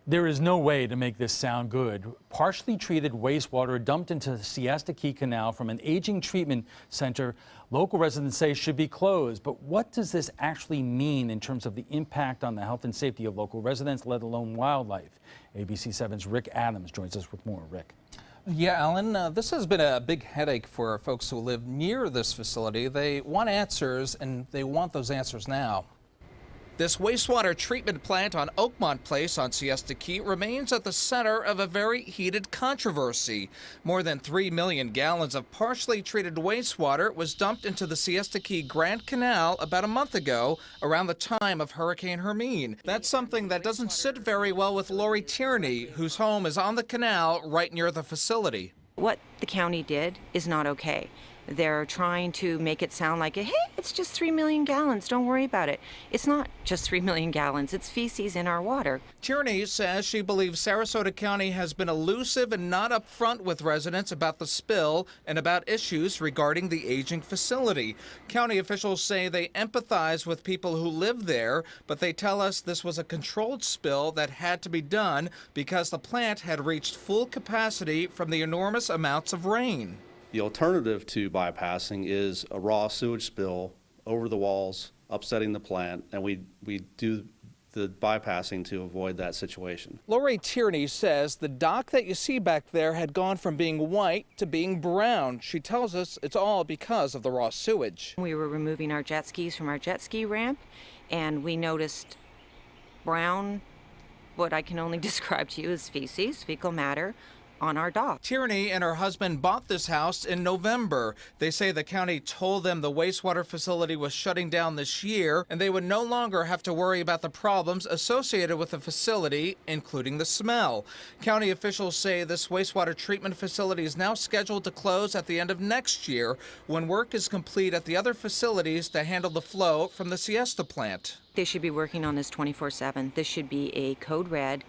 There is no way to make this sound good. Partially treated wastewater dumped into the Siesta Canal from an aging treatment center local residents say should be closed. But what does this actually mean in terms of the impact on the health and safety of local residents, let alone wildlife? ABC 7's Rick Adams joins us with more. Rick. Yeah, Alan, this has been a big headache for folks who live near this facility. They want answers, and they want those answers now. This wastewater treatment plant on Oakmont Place on Siesta Key remains at the center of a very heated controversy. More than 3 million gallons of partially treated wastewater was dumped into the Siesta Key Grand Canal about a month ago, around the time of Hurricane Hermine. That's something that doesn't sit very well with Lori Tierney, whose home is on the canal right near the facility. What the county did is not okay. They're trying to make it sound like, hey, it's just 3 million gallons, don't worry about it. It's not just 3 million gallons, it's feces in our water. Tierney says she believes Sarasota County has been elusive and not upfront with residents about the spill and about issues regarding the aging facility. County officials say they empathize with people who live there, but they tell us this was a controlled spill that had to be done because the plant had reached full capacity from the enormous amounts of rain. The alternative to bypassing is a raw sewage spill over the walls, upsetting the plant, and we do the bypassing to avoid that situation. Lori Tierney says the dock that you see back there had gone from being white to being brown. She tells us it's all because of the raw sewage. We were removing our jet skis from our jet ski ramp, and we noticed brown, what I can only describe to you as feces, fecal matter, on our dock. Tierney and her husband bought this house in November. They say the county told them the wastewater facility was shutting down this year and they would no longer have to worry about the problems associated with the facility, including the smell. County officials say this wastewater treatment facility is now scheduled to close at the end of next year when work is complete at the other facilities to handle the flow from the Siesta plant. They should be working on this 24/7. This should be a code red.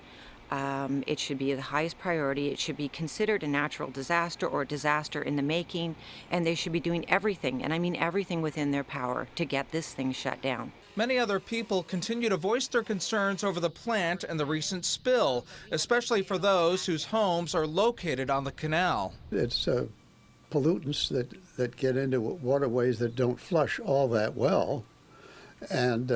It should be the highest priority. It should be considered a natural disaster or a disaster in the making, and they should be doing everything, and I mean everything within their power, to get this thing shut down. Many other people continue to voice their concerns over the plant and the recent spill, especially for those whose homes are located on the canal. It's pollutants that get into waterways that don't flush all that well, and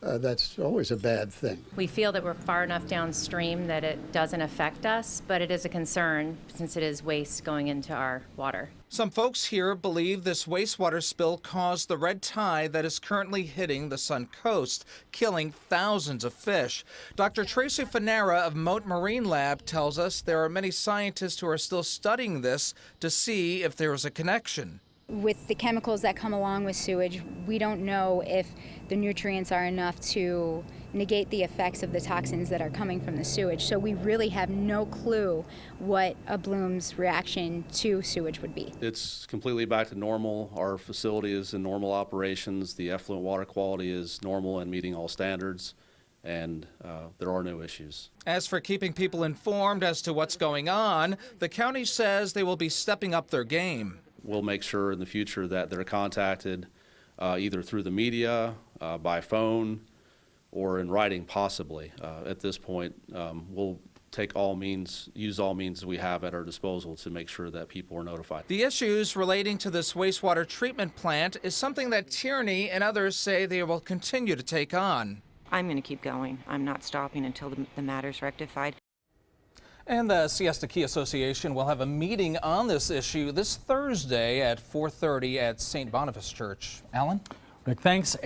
that's always a bad thing. We feel that we're far enough downstream that it doesn't affect us, but it is a concern since it is waste going into our water. Some folks here believe this wastewater spill caused the red tide that is currently hitting the Sun Coast, killing thousands of fish. Dr. Tracy Fanera of Mote Marine Lab tells us there are many scientists who are still studying this to see if there is a connection. With the chemicals that come along with sewage, we don't know if the nutrients are enough to negate the effects of the toxins that are coming from the sewage. So we really have no clue what a bloom's reaction to sewage would be. It's completely back to normal. Our facility is in normal operations. The effluent water quality is normal and meeting all standards, and there are no issues. As for keeping people informed as to what's going on, the county says they will be stepping up their game. We'll make sure in the future that they're contacted either through the media, by phone, or in writing possibly. At this point, we'll take all means, use all means we have at our disposal to make sure that people are notified. The issues relating to this wastewater treatment plant is something that Tierney and others say they will continue to take on. I'm going to keep going. I'm not stopping until the matter's rectified. And the Siesta Key Association will have a meeting on this issue this Thursday at 4:30 at St. Boniface Church. Alan? Rick, thanks.